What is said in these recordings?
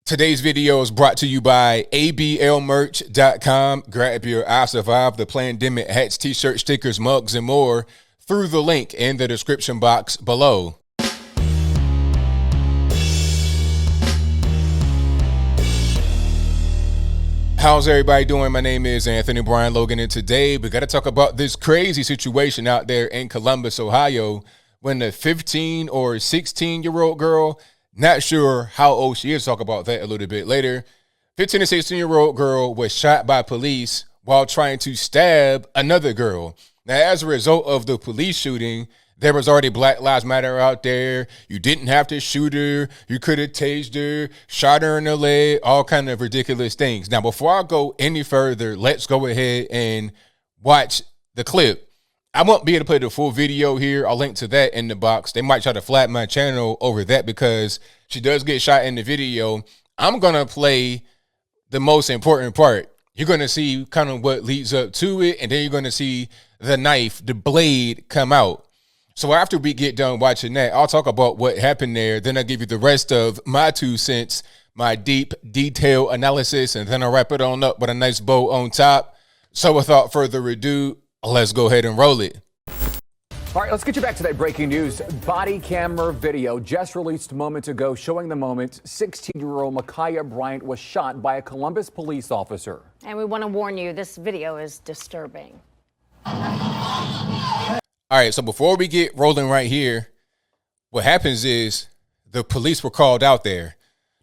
Today's video is brought to you by ablmerch.com. Grab your I Survived the Pandemic hats, t-shirts, stickers, mugs, and more through the link in the description box below. How's everybody doing? My name is Anthony Brian Logan, and today we got to talk about this crazy situation out there in Columbus, Ohio, when a 15 or 16-year-old girl, not sure how old she is, talk about that a little bit later, 15 or 16-year-old girl was shot by police while trying to stab another girl. Now, as a result of the police shooting, there was already Black Lives Matter out there. You didn't have to shoot her. You could have tased her, shot her in the leg, all kind of ridiculous things. Now, before I go any further, let's go ahead and watch the clip. I won't be able to play the full video here. I'll link to that in the box. They might try to flag my channel over that because she does get shot in the video. I'm going to play the most important part. You're going to see kind of what leads up to it, and then you're going to see the knife, the blade come out. So after we get done watching that, I'll talk about what happened there. Then I'll give you the rest of my 2 cents, my deep, detailed analysis, and then I'll wrap it on up with a nice bow on top. So without further ado, let's go ahead and roll it. All right, let's get you back to that breaking news. Body camera video just released moments ago showing the moment 16-year-old Ma'Khia Bryant was shot by a Columbus police officer. And we want to warn you, this video is disturbing. All right, so before we get rolling right here, what happens is the police were called out there.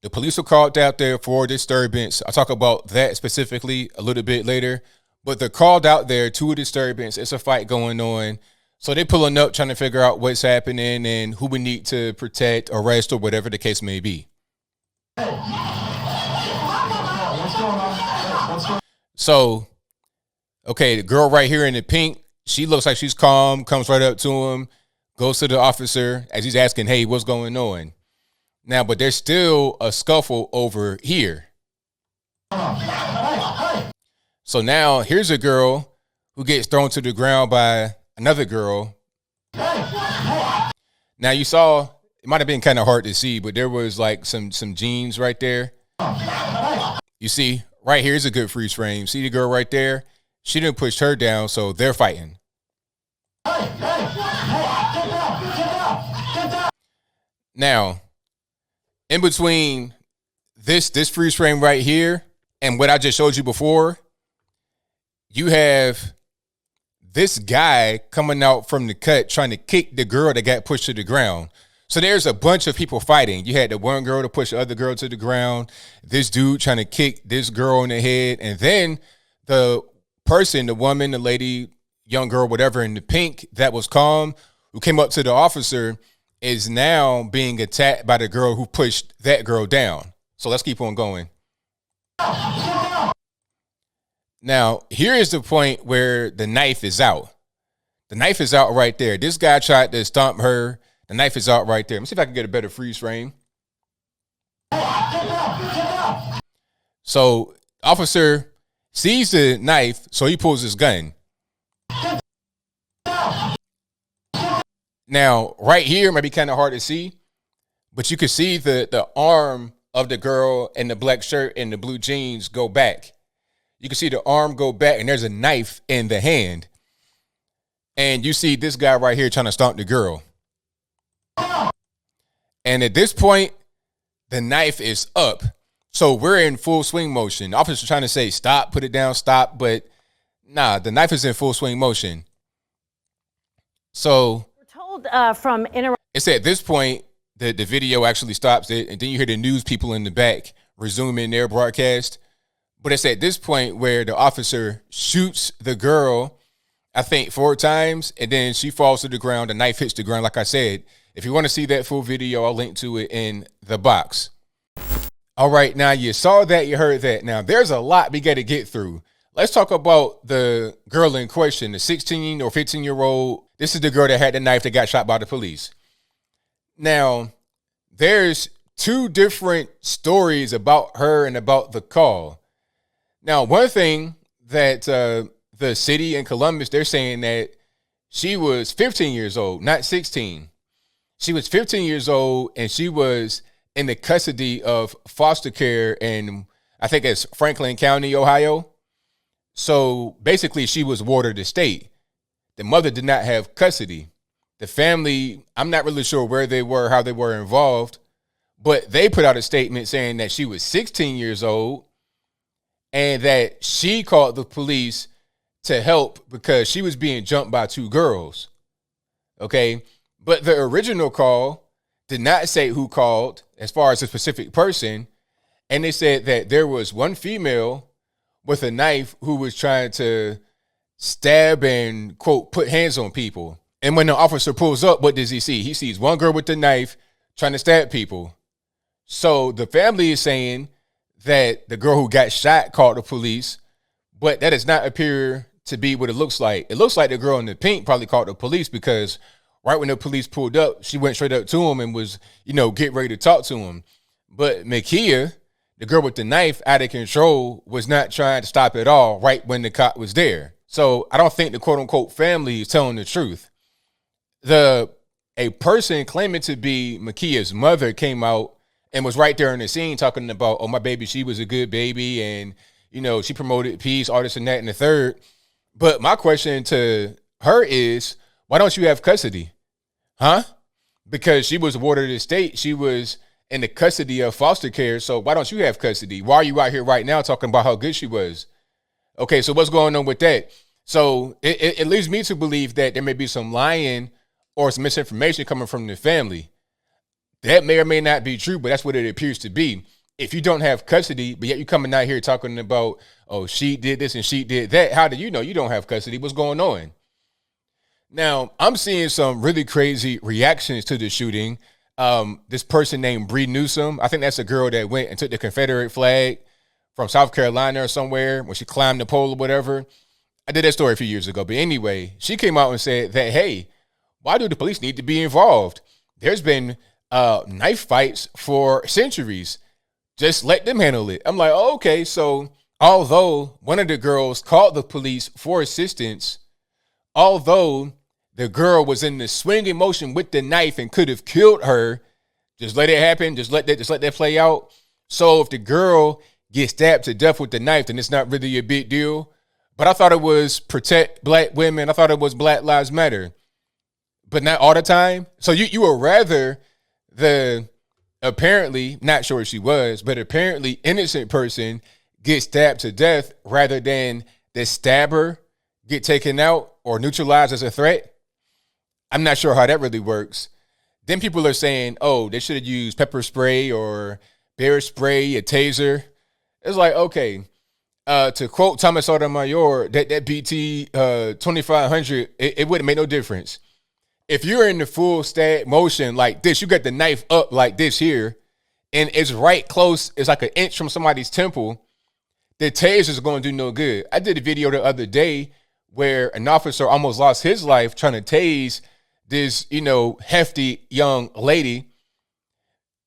The police were called out there for disturbance. I'll talk about that specifically a little bit later. But they're called out there to a disturbance. It's a fight going on. So they're pulling up, trying to figure out what's happening and who we need to protect, arrest, or whatever the case may be. So, okay, the girl right here in the pink, she looks like she's calm, comes right up to him, goes to the officer as he's asking, hey, what's going on? Now, but there's still a scuffle over here. So now here's a girl who gets thrown to the ground by another girl. Now you saw, it might have been kind of hard to see, but there was like some jeans right there. You see, right here's a good freeze frame. See the girl right there? She didn't push her down, so they're fighting. Now, in between this freeze frame right here and what I just showed you before, you have this guy coming out from the cut trying to kick the girl that got pushed to the ground. So there's a bunch of people fighting. You had the one girl to push the other girl to the ground, this dude trying to kick this girl in the head, and then the person, the woman, the lady, young girl, whatever, in the pink that was calm, who came up to the officer, is now being attacked by the girl who pushed that girl down. So let's keep on going. Now, here is the point where the knife is out. The knife is out right there. This guy tried to stomp her. The knife is out right there. Let me see if I can get a better freeze frame. So, officer sees the knife, so he pulls his gun. Now, right here might be kind of hard to see, but you can see the arm of the girl in the black shirt and the blue jeans go back. You can see the arm go back, and there's a knife in the hand. And you see this guy right here trying to stomp the girl. And at this point, the knife is up. So we're in full swing motion. The officer's trying to say, stop, put it down, stop. But nah, the knife is in full swing motion. So We're told from it's at this point that the video actually stops it. And then you hear the news people in the back resuming their broadcast. But it's at this point where the officer shoots the girl, I think 4 times, and then she falls to the ground. The knife hits the ground, like I said. If you want to see that full video, I'll link to it in the box. All right, now you saw that, you heard that. Now, there's a lot we got to get through. Let's talk about the girl in question, the 16 or 15-year-old. This is the girl that had the knife that got shot by the police. Now, there's 2 different stories about her and about the call. Now, one thing that the city in Columbus, they're saying that she was 15 years old, not 16. She was 15 years old, and she was in the custody of foster care in, I think it's Franklin County, Ohio. So basically, she was ward of the state. The mother did not have custody. The family, I'm not really sure where they were, how they were involved, but they put out a statement saying that she was 16 years old and that she called the police to help because she was being jumped by two girls. Okay. But the original call did not say who called as far as a specific person. And they said that there was one female with a knife who was trying to stab and, quote, put hands on people. And when the officer pulls up, what does he see? He sees one girl with the knife trying to stab people. So the family is saying that the girl who got shot called the police, but that does not appear to be what it looks like. It looks like the girl in the pink probably called the police because right when the police pulled up, she went straight up to him and was, get ready to talk to him. But Makia, the girl with the knife out of control, was not trying to stop at all right when the cop was there. So I don't think the quote unquote family is telling the truth. A person claiming to be Makia's mother came out and was right there in the scene talking about, oh, my baby, she was a good baby. And, she promoted peace, all this and that and the third. But my question to her is, why don't you have custody? Huh? Because she was ward of the state. She was in the custody of foster care. So why don't you have custody? Why are you out here right now talking about how good she was? Okay, so what's going on with that? So it leads me to believe that there may be some lying or some misinformation coming from the family. That may or may not be true, but that's what it appears to be. If you don't have custody, but yet you're coming out here talking about, oh, she did this and she did that, how do you know you don't have custody? What's going on? Now, I'm seeing some really crazy reactions to the shooting. This person named Bree Newsom, I think that's a girl that went and took the Confederate flag from South Carolina or somewhere when she climbed the pole or whatever. I did that story a few years ago. But anyway, she came out and said that, hey, why do the police need to be involved? There's been knife fights for centuries. Just let them handle it. I'm like, oh, okay. So although one of the girls called the police for assistance, although the girl was in the swinging motion with the knife and could have killed her, just let it happen. Just let that play out. So if the girl gets stabbed to death with the knife, then it's not really a big deal. But I thought it was protect black women. I thought it was Black Lives Matter, but not all the time. So you would rather the apparently, not sure she was, but apparently innocent person get stabbed to death rather than the stabber get taken out or neutralized as a threat. I'm not sure how that really works. Then people are saying, oh, they should have used pepper spray or bear spray, a taser. It's like, okay, to quote Thomas Sotomayor, that BT 2500, it wouldn't make no difference. If you're in the full stab motion like this, you got the knife up like this here, and it's right close, it's like an inch from somebody's temple, the taser is going to do no good. I did a video the other day where an officer almost lost his life trying to tase this, hefty young lady,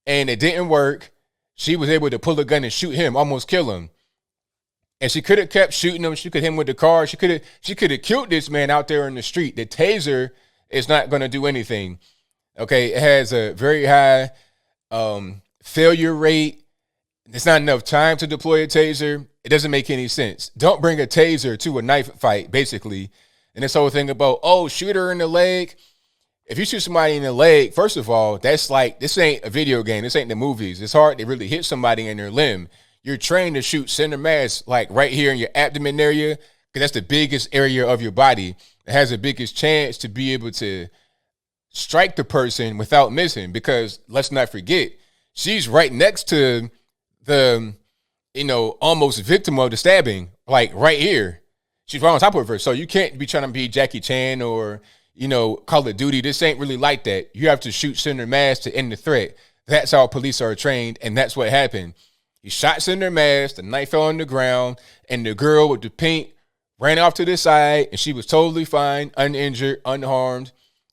and it didn't work. She was able to pull a gun and shoot him, almost kill him. And she could have kept shooting him. She could hit him with the car. She could have killed this man out there in the street. The taser is not going to do anything. Okay, it has a very high failure rate. It's not enough time to deploy a taser. It doesn't make any sense. Don't bring a taser to a knife fight, basically. And this whole thing about, oh, shoot her in the leg. If you shoot somebody in the leg, first of all, that's like, this ain't a video game. This ain't the movies. It's hard to really hit somebody in their limb. You're trained to shoot center mass, like right here in your abdomen area, because that's the biggest area of your body. It has the biggest chance to be able to strike the person without missing, because let's not forget, she's right next to the, almost victim of the stabbing, like right here. She's right on top of her. So you can't be trying to be Jackie Chan or, Call of Duty. This ain't really like that. You have to shoot center mass to end the threat. That's how police are trained, and that's what happened. He shot center mass, the knife fell on the ground, and the girl with the pink ran off to the side, and she was totally fine, uninjured, unharmed.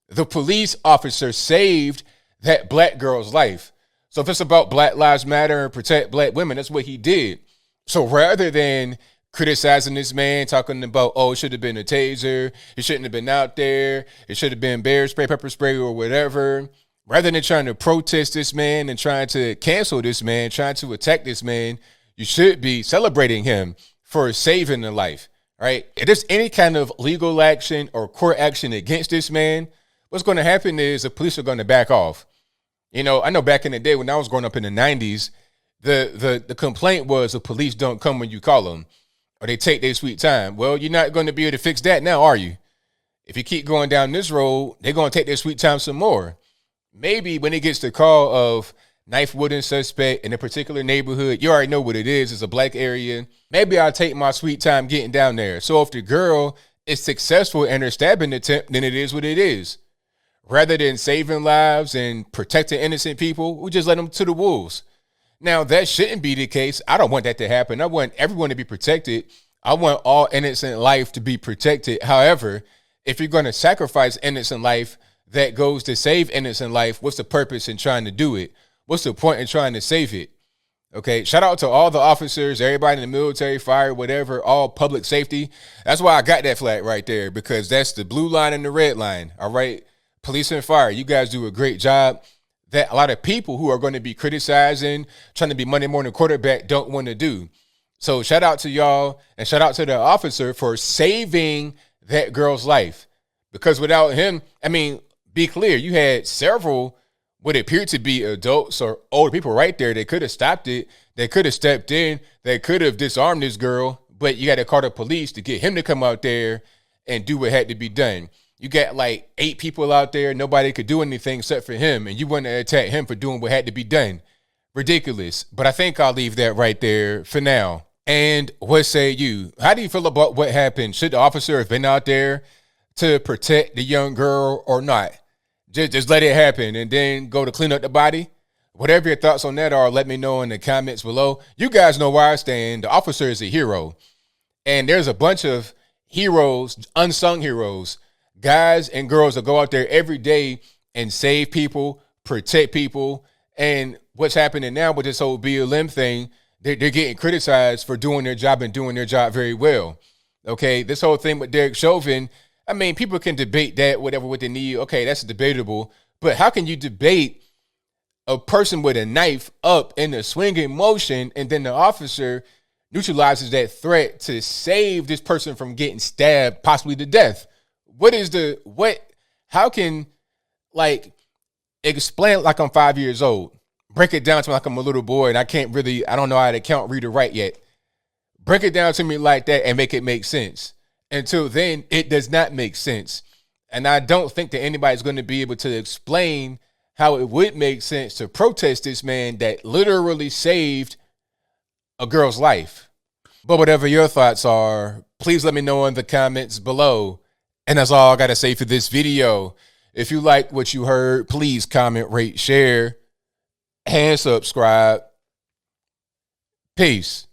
The police officer saved that black girl's life. So if it's about Black Lives Matter and protect black women, that's what he did. So rather than criticizing this man, talking about, oh, it should have been a taser, it shouldn't have been out there, it should have been bear spray, pepper spray, or whatever, Rather than trying to protest this man and trying to cancel this man, trying to attack this man, you should be celebrating him for saving a life, right? If there's any kind of legal action or court action against this man, what's going to happen is the police are going to back off. You know, I know back in the day when I was growing up in the 90s, the complaint was the police don't come when you call them or they take their sweet time. Well, you're not going to be able to fix that now, are you? If you keep going down this road, they're going to take their sweet time some more. Maybe when it gets the call of knife wielding suspect in a particular neighborhood, you already know what it is. It's a black area. Maybe I'll take my sweet time getting down there. So if the girl is successful in her stabbing attempt, then it is what it is. Rather than saving lives and protecting innocent people, we just let them to the wolves. Now, that shouldn't be the case. I don't want that to happen. I want everyone to be protected. I want all innocent life to be protected. However, if you're going to sacrifice innocent life that goes to save innocent life, what's the purpose in trying to do it? What's the point in trying to save it? Okay, shout out to all the officers, everybody in the military, fire, whatever, all public safety. That's why I got that flag right there, because that's the blue line and the red line, all right? Police and fire, you guys do a great job. That a lot of people who are going to be criticizing, trying to be Monday morning quarterback don't want to do. So shout out to y'all and shout out to the officer for saving that girl's life. Because without him, I mean, be clear, you had several what appeared to be adults or older people right there. They could have stopped it. They could have stepped in. They could have disarmed this girl. But you got to call the police to get him to come out there and do what had to be done. You got like 8 people out there. Nobody could do anything except for him. And you want to attack him for doing what had to be done. Ridiculous. But I think I'll leave that right there for now. And what say you? How do you feel about what happened? Should the officer have been out there to protect the young girl or not? Just let it happen and then go to clean up the body. Whatever your thoughts on that are, let me know in the comments below. You guys know where I stand. The officer is a hero. And there's a bunch of heroes, unsung heroes, guys and girls that go out there every day and save people, protect people. And what's happening now with this whole BLM thing, they're getting criticized for doing their job and doing their job very well. Okay, this whole thing with Derek Chauvin, I mean, people can debate that, whatever, what they need. Okay, that's debatable. But how can you debate a person with a knife up in a swinging motion and then the officer neutralizes that threat to save this person from getting stabbed, possibly to death? How can, like, explain it like I'm 5 years old? Break it down to me like I'm a little boy and I don't know how to count, read, or write yet. Break it down to me like that and make it make sense. Until then, it does not make sense. And I don't think that anybody's going to be able to explain how it would make sense to protest this man that literally saved a girl's life. But whatever your thoughts are, please let me know in the comments below. And that's all I got to say for this video. If you like what you heard, please comment, rate, share, and subscribe. Peace.